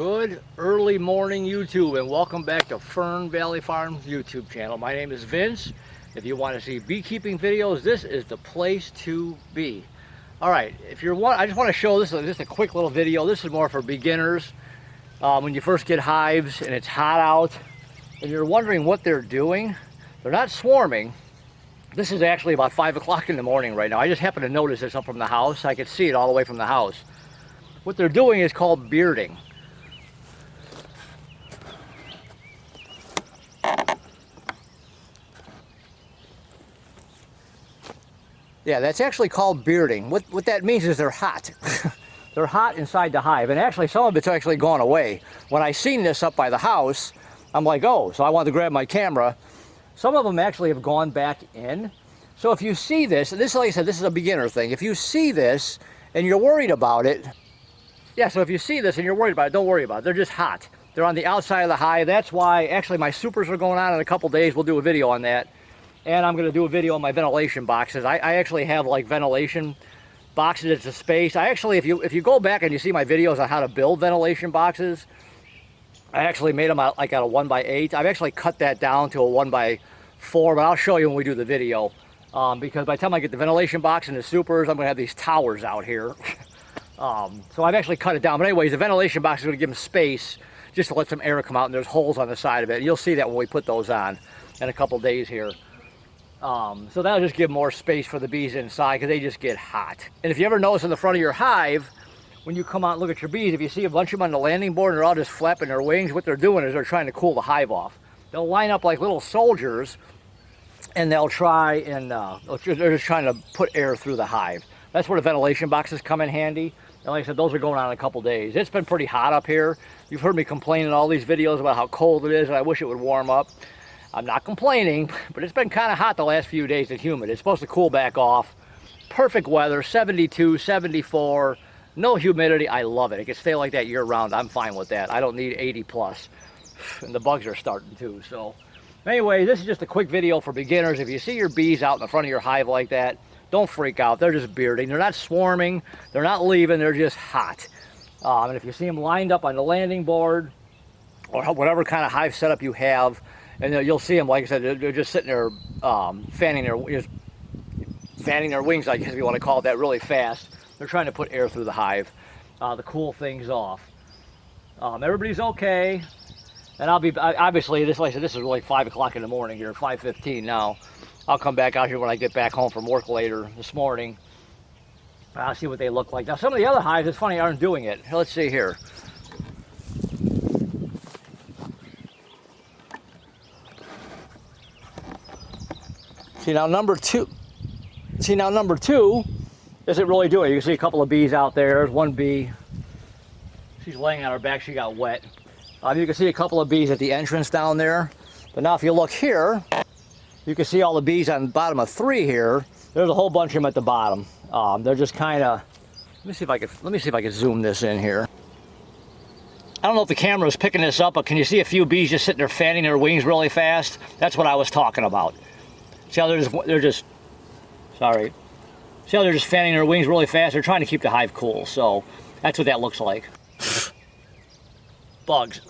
Good early morning, YouTube, and welcome back to Fernvalley Farm's YouTube channel. My name is Vince. If you want to see beekeeping videos, this is the place to be. All right, I just want to show this is just a quick little video. This is more for beginners. When you first get hives and it's hot out and you're wondering what they're doing, they're not swarming. This is actually about 5 o'clock in the morning right now. I just happened to notice this up from the house. I could see it all the way from the house. What they're doing is called bearding. Yeah, that's actually called bearding. What that means is they're hot. They're hot inside the hive, and actually some of it's actually gone away. When I seen this up by the house, I'm like, oh, so I wanted to grab my camera. Some of them actually have gone back in. So if you see this, and this, like I said, this is a beginner thing. If you see this and you're worried about it, yeah, so if you see this and you're worried about it, don't worry about it. They're just hot. They're on the outside of the hive. That's why, actually, my supers are going on in a couple days. We'll do a video on that. And I'm going to do a video on my ventilation boxes. I actually have like ventilation boxes. It's a space. I actually, if you go back and you see my videos on how to build ventilation boxes, I actually made them like out of 1x8. I've actually cut that down to a 1x4, but I'll show you when we do the video. Because by the time I get the ventilation box and the supers, I'm going to have these towers out here. So I've actually cut it down. But anyways, the ventilation box is going to give them space just to let some air come out, and there's holes on the side of it. You'll see that when we put those on in a couple days here. So that'll just give more space for the bees inside because they just get hot. And if you ever notice in the front of your hive, when you come out and look at your bees, if you see a bunch of them on the landing board and they're all just flapping their wings, what they're doing is they're trying to cool the hive off. They'll line up like little soldiers and they'll try and they're just trying to put air through the hive. That's where the ventilation boxes come in handy. And like I said, those are going on in a couple days. It's been pretty hot up here. You've heard me complain in all these videos about how cold it is and I wish it would warm up. I'm not complaining, but it's been kind of hot the last few days and humid. It's supposed to cool back off. Perfect weather, 72, 74, no humidity. I love it. It can stay like that year round. I'm fine with that. I don't need 80 plus. And the bugs are starting too. So anyway, this is just a quick video for beginners. If you see your bees out in the front of your hive like that, don't freak out. They're just bearding. They're not swarming. They're not leaving. They're just hot. And if you see them lined up on the landing board or whatever kind of hive setup you have, and you'll see them, like I said, they're just sitting there fanning their wings, I guess if you want to call it that, really fast. They're trying to put air through the hive to cool things off. Everybody's okay. And I'll be, obviously, like I said, this is really 5 o'clock in the morning here, 5:15 now. I'll come back out here when I get back home from work later this morning. I'll see what they look like. Now, some of the other hives, it's funny, aren't doing it. Let's see here. See now number two isn't really doing it. You can see a couple of bees out there. There's one bee. She's laying on her back. She got wet. You can see a couple of bees at the entrance down there. But now if you look here, you can see all the bees on the bottom of 3 here. There's a whole bunch of them at the bottom. They're just kind of, let me see if I can zoom this in here. I don't know if the camera is picking this up, but can you see a few bees just sitting there fanning their wings really fast? That's what I was talking about. See how they're just fanning their wings really fast? They're trying to keep the hive cool, so that's what that looks like. Bugs.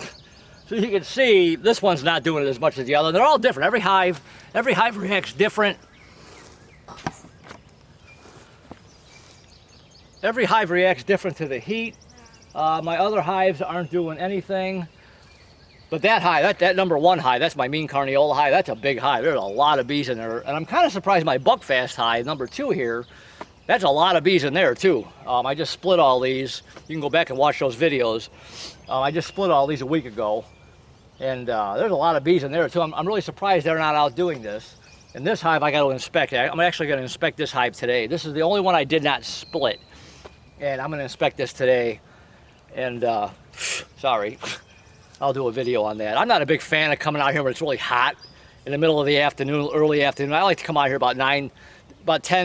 So you can see this one's not doing it as much as the other. They're all different. Every hive reacts different. Every hive reacts different to the heat. My other hives aren't doing anything. But that hive, that number 1 hive, that's my mean Carniola hive. That's a big hive. There's a lot of bees in there. And I'm kind of surprised my Buckfast hive, number 2 here, that's a lot of bees in there too. I just split all these. You can go back and watch those videos. I just split all these a week ago. And there's a lot of bees in there too. I'm really surprised they're not out doing this. And this hive I got to inspect. I'm actually going to inspect this hive today. This is the only one I did not split. And I'm going to inspect this today. And sorry. I'll do a video on that. I'm not a big fan of coming out here when it's really hot in the middle of the afternoon, early afternoon. I like to come out here about 10,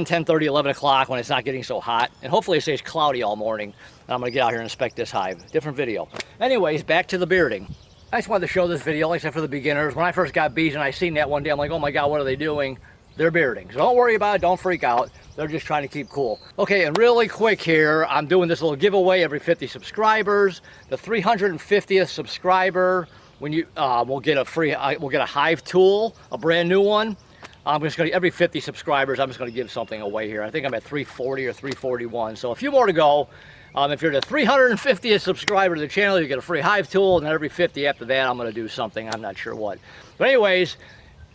10:30, 11 o'clock when it's not getting so hot. And hopefully it stays cloudy all morning. And I'm going to get out here and inspect this hive. Different video. Anyways, back to the bearding. I just wanted to show this video, like I said, for the beginners. When I first got bees and I seen that one day, I'm like, oh my God, what are they doing? They're bearding. So don't worry about it, don't freak out. They're just trying to keep cool. Okay, and really quick here, I'm doing this little giveaway every 50 subscribers. The 350th subscriber, when you we'll get a hive tool, a brand new one. I'm just going to, every 50 subscribers, I'm just going to give something away here. I think I'm at 340 or 341, so a few more to go. If you're the 350th subscriber to the channel, you get a free hive tool, and then every 50 after that, I'm going to do something. I'm not sure what. But anyways,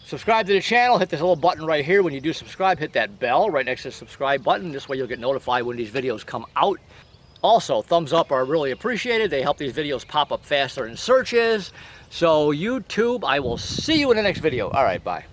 subscribe to the channel. Hit this little button right here. When you do subscribe, hit that bell right next to the subscribe button. This way you'll get notified when these videos come out. Also, thumbs up are really appreciated. They help these videos pop up faster in searches. So YouTube, I will see you in the next video. All right, bye.